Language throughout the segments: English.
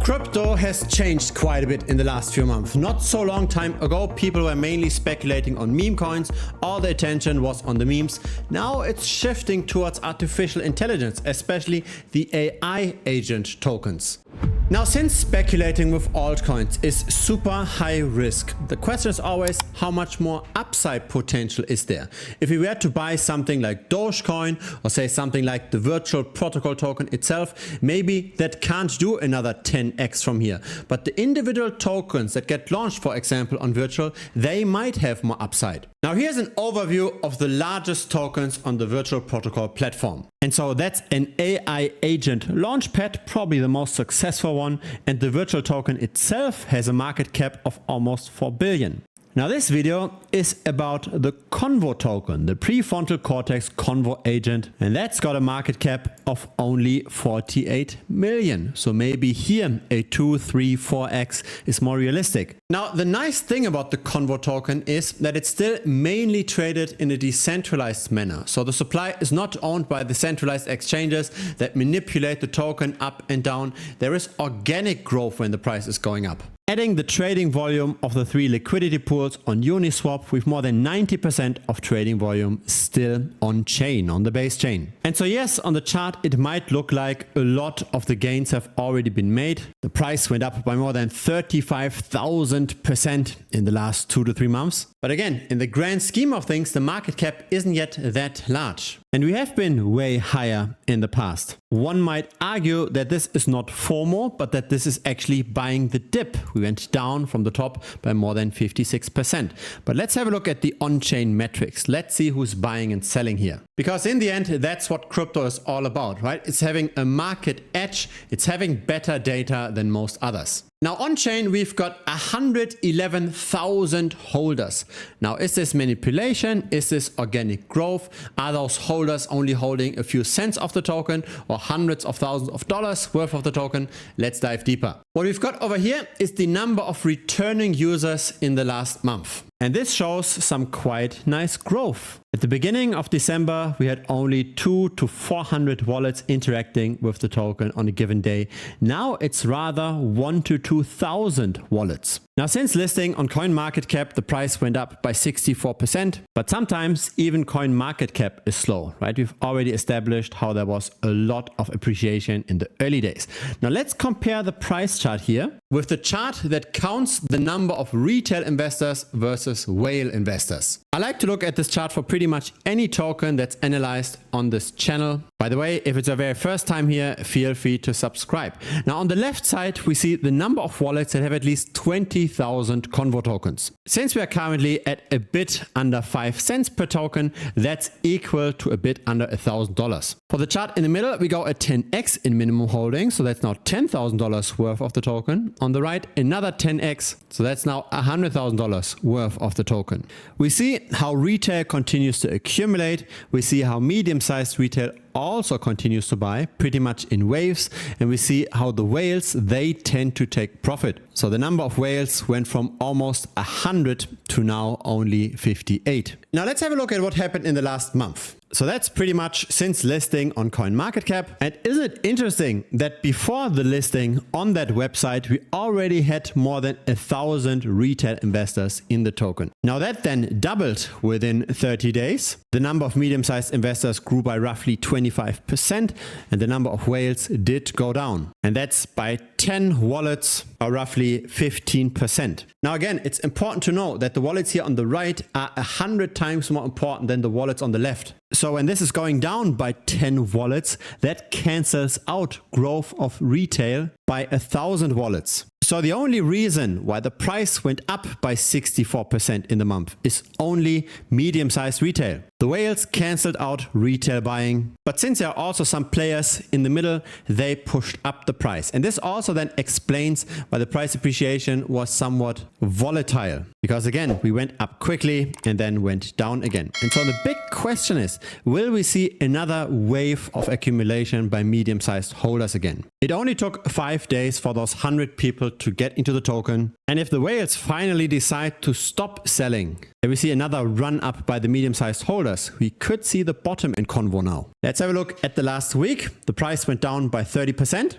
Crypto has changed quite a bit in the last few months. Not so long time ago, people were mainly speculating on meme coins. All the attention was on the memes. Now it's shifting towards artificial intelligence, especially the AI agent tokens. Now, since speculating with altcoins is super high risk, the question is always how much more upside potential is there? If we were to buy something like Dogecoin or say something like the virtual protocol token itself, maybe that can't do another 10x from here. But the individual tokens that get launched, for example, on virtual, they might have more upside. Now, here's an overview of the largest tokens on the virtual protocol platform. And so that's an AI agent launchpad, probably the most successful one, and the virtual token itself has a market cap of almost 4 billion. Now this video is about the Convo token, the Prefrontal Cortex Convo agent, and that's got a market cap of only 48 million. So maybe here a 2, 3, 4x is more realistic. Now the nice thing about the Convo token is that it's still mainly traded in a decentralized manner. So the supply is not owned by the centralized exchanges that manipulate the token up and down. There is organic growth when the price is going up. Adding the trading volume of the 3 liquidity pools on Uniswap, with more than 90% of trading volume still on chain, on the base chain. And so yes, on the chart it might look like a lot of the gains have already been made. The price went up by more than 35,000% in the last 2 to 3 months. But again, in the grand scheme of things, the market cap isn't yet that large. And we have been way higher in the past. One might argue that this is not FOMO, but that this is actually buying the dip. We went down from the top by more than 56%. But let's have a look at the on-chain metrics. Let's see who's buying and selling here. Because in the end, that's what crypto is all about, right? It's having a market edge. It's having better data than most others. Now on-chain, we've got 111,000 holders. Now, is this manipulation? Is this organic growth? Are those holders only holding a few cents of the token or hundreds of thousands of dollars worth of the token? Let's dive deeper. What we've got over here is the number of returning users in the last month. And this shows some quite nice growth. At the beginning of December, we had only 200 to 400 wallets interacting with the token on a given day. Now it's rather 1,000 to 2,000 wallets. Now, since listing on CoinMarketCap, the price went up by 64%, but sometimes even CoinMarketCap is slow, right? We've already established how there was a lot of appreciation in the early days. Now let's compare the price chart here with the chart that counts the number of retail investors versus whale investors. I like to look at this chart for pretty much any token that's analyzed on this channel. By the way, if it's your very first time here, feel free to subscribe. Now on the left side, we see the number of wallets that have at least 20,000 Convo tokens. Since we are currently at a bit under 5 cents per token, that's equal to a bit under $1,000. For the chart in the middle, we go at 10x in minimum holding. So that's now $10,000 worth of the token. On the right, another 10x. So that's now $100,000 worth of the token. We see how retail continues to accumulate. We see how medium-sized retail also continues to buy pretty much in waves, and we see how the whales, they tend to take profit. So the number of whales went from almost 100 to now only 58. Now let's have a look at what happened in the last month. So that's pretty much since listing on CoinMarketCap. And isn't it interesting that before the listing on that website, we already had more than 1,000 retail investors in the token. Now that then doubled within 30 days. The number of medium-sized investors grew by roughly 25%, and the number of whales did go down. And that's by 10 wallets, or roughly 15%. Now again, it's important to know that the wallets here on the right are 100 times more important than the wallets on the left. So when this is going down by 10 wallets, that cancels out growth of retail by 1,000 wallets. So the only reason why the price went up by 64% in the month is only medium-sized retail. The whales cancelled out retail buying. But since there are also some players in the middle, they pushed up the price. And this also then explains why the price appreciation was somewhat volatile. Because again, we went up quickly and then went down again. And so the big question is, will we see another wave of accumulation by medium-sized holders again? It only took 5 days for those 100 people to get into the token. And if the whales finally decide to stop selling, and we see another run up by the medium-sized holders, we could see the bottom in Convo now. Let's have a look at the last week. The price went down by 30.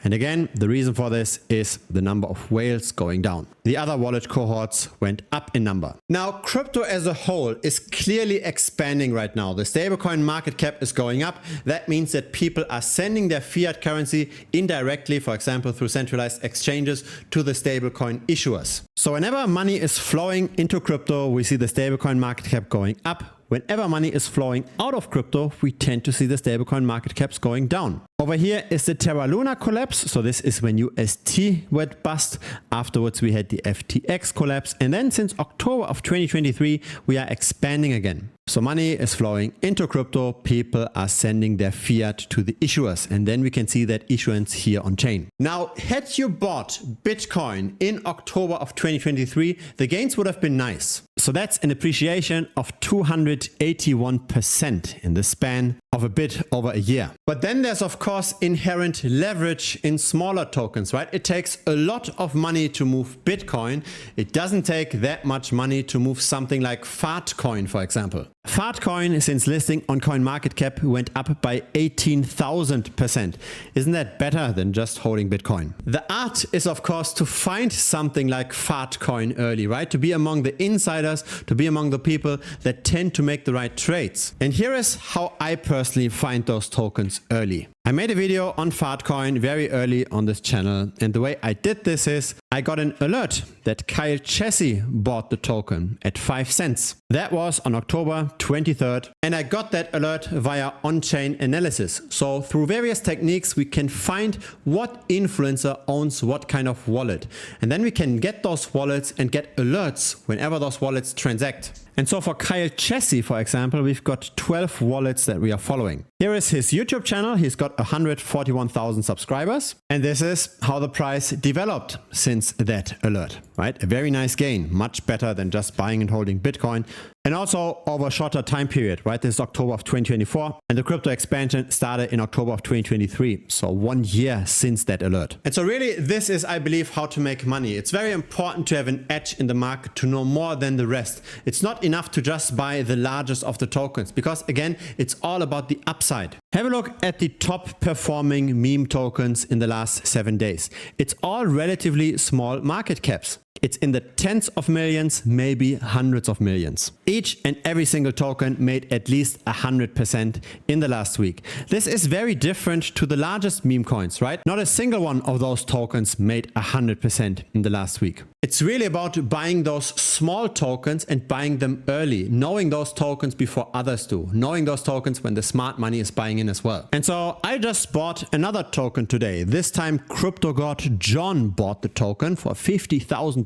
And again, the reason for this is the number of whales going down. The other wallet cohorts went up in number. Now, crypto as a whole is clearly expanding right now. The stablecoin market cap is going up. That means that people are sending their fiat currency indirectly, for example, through centralized exchanges to the stablecoin issuers. So whenever money is flowing into crypto, we see the stablecoin market cap going up. Whenever money is flowing out of crypto, we tend to see the stablecoin market caps going down. Over here is the Terra Luna collapse. So this is when UST went bust. Afterwards, we had the FTX collapse. And then since October of 2023, we are expanding again. So money is flowing into crypto. People are sending their fiat to the issuers. And then we can see that issuance here on chain. Now, had you bought Bitcoin in October of 2023, the gains would have been nice. So that's an appreciation of 281% in the span of a bit over a year. But then there's of course inherent leverage in smaller tokens, right? It takes a lot of money to move Bitcoin. It doesn't take that much money to move something like Fartcoin, for example. Fartcoin, since listing on CoinMarketCap, went up by 18,000%. Isn't that better than just holding Bitcoin? The art is of course to find something like Fartcoin early, right? To be among the insiders, to be among the people that tend to make the right trades. And here is how I personally find those tokens early. I made a video on Fartcoin very early on this channel, and the way I did this is I got an alert that Kyle Chessy bought the token at 5 cents. That was on October 23rd, and I got that alert via on-chain analysis. So through various techniques, we can find what influencer owns what kind of wallet, and then we can get those wallets and get alerts whenever those wallets transact. And so for Kyle Chessy, for example, we've got 12 wallets that we are following. Here is his YouTube channel. He's got 141,000 subscribers. And this is how the price developed since that alert, right? A very nice gain, much better than just buying and holding Bitcoin. And also over a shorter time period, right? This is October of 2024, and the crypto expansion started in October of 2023. So 1 year since that alert. And so really, this is, I believe, how to make money. It's very important to have an edge in the market, to know more than the rest. It's not enough to just buy the largest of the tokens, because again, it's all about the upside. Have a look at the top performing meme tokens in the last 7 days. It's all relatively small market caps. It's in the tens of millions, maybe hundreds of millions. Each and every single token made at least 100% in the last week. This is very different to the largest meme coins, right? Not a single one of those tokens made 100% in the last week. It's really about buying those small tokens and buying them early, knowing those tokens before others do, knowing those tokens when the smart money is buying in as well. And so I just bought another token today. This time Crypto God John bought the token for $50,000.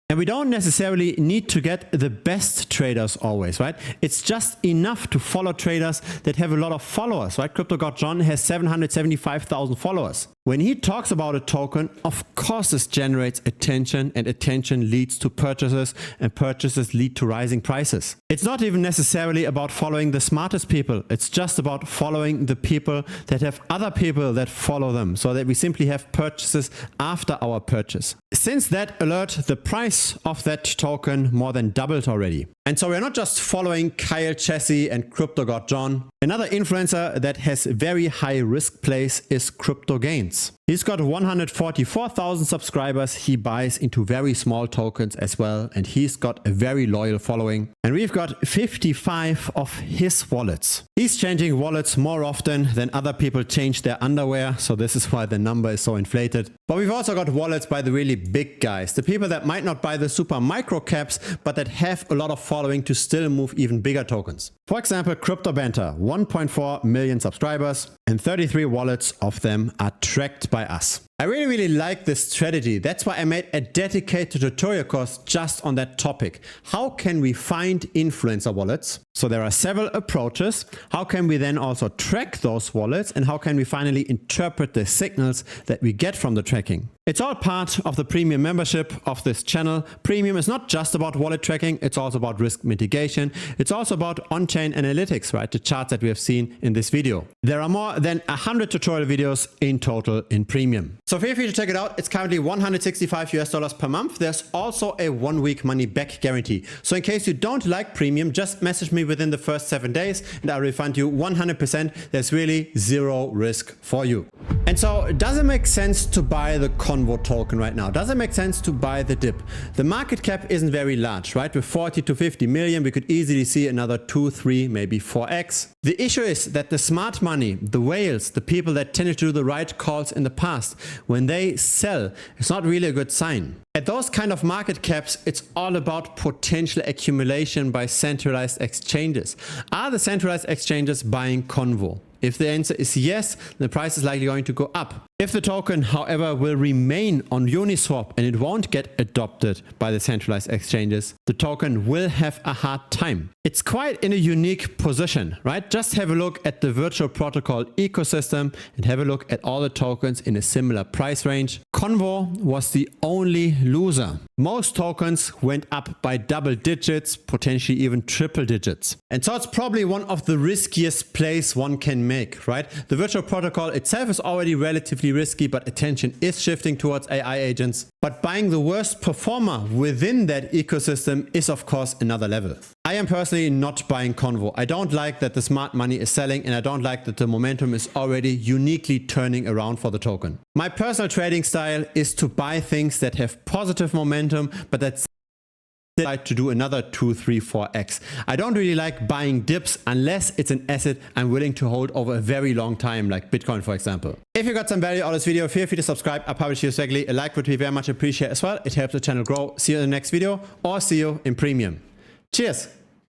And we don't necessarily need to get the best traders always, right? It's just enough to follow traders that have a lot of followers, right? Crypto God John has 775,000 followers. When he talks about a token, of course this generates attention, and attention leads to purchases, and purchases lead to rising prices. It's not even necessarily about following the smartest people. It's just about following the people that have other people that follow them, so that we simply have purchases after our purchase. Since that alert, the price of that token more than doubled already. And so we're not just following Kyle Chessy and Crypto God John. Another influencer that has very high risk plays is Crypto Gains. He's got 144,000 subscribers. He buys into very small tokens as well, and he's got a very loyal following. And we've got 55 of his wallets. He's changing wallets more often than other people change their underwear, so this is why the number is so inflated. But we've also got wallets by the really big guys, the people that might not buy the super micro caps, but that have a lot of following to still move even bigger tokens. For example, Crypto Banter, 1.4 million subscribers, and 33 wallets of them are tracked by us. I really like this strategy. That's why I made a dedicated tutorial course just on that topic. How can we find influencer wallets? So there are several approaches. How can we then also track those wallets, and how can we finally interpret the signals that we get from the tracking? It's all part of the premium membership of this channel. Premium is not just about wallet tracking, it's also about risk mitigation. It's also about on-chain analytics, right? The charts that we have seen in this video. There are more than 100 tutorial videos in total in premium. So feel free to check it out. It's currently $165 per month. There's also a 1-week money back guarantee. So in case you don't like premium, just message me within the first 7 days and I'll refund you 100%. There's really zero risk for you. And so does it make sense to buy the Convo token right now? Does it make sense to buy the dip? The market cap isn't very large, right? With 40 to 50 million, we could easily see another 2, 3, maybe 4x. The issue is that the smart money, the whales, the people that tended to do the right calls in the past, when they sell, it's not really a good sign. At those kind of market caps, it's all about potential accumulation by centralized exchanges. Are the centralized exchanges buying Convo? If the answer is yes, the price is likely going to go up. If the token, however, will remain on Uniswap and it won't get adopted by the centralized exchanges, the token will have a hard time. It's quite in a unique position, right? Just have a look at the virtual protocol ecosystem and have a look at all the tokens in a similar price range. Convo was the only loser. Most tokens went up by double digits, potentially even triple digits. And so it's probably one of the riskiest plays one can make, right? The virtual protocol itself is already relatively risky, but attention is shifting towards AI agents. But buying the worst performer within that ecosystem is of course another level. I am personally not buying Convo. I don't like that the smart money is selling and I don't like that the momentum is already uniquely turning around for the token. My personal trading style is to buy things that have positive momentum, but that's like to do another 2, 3, 4x. I don't really like buying dips unless it's an asset I'm willing to hold over a very long time, like Bitcoin, for example. If you got some value out of this video, feel free to subscribe. I publish videos regularly. A like would be very much appreciated as well. It helps the channel grow. See you in the next video or see you in premium. Cheers.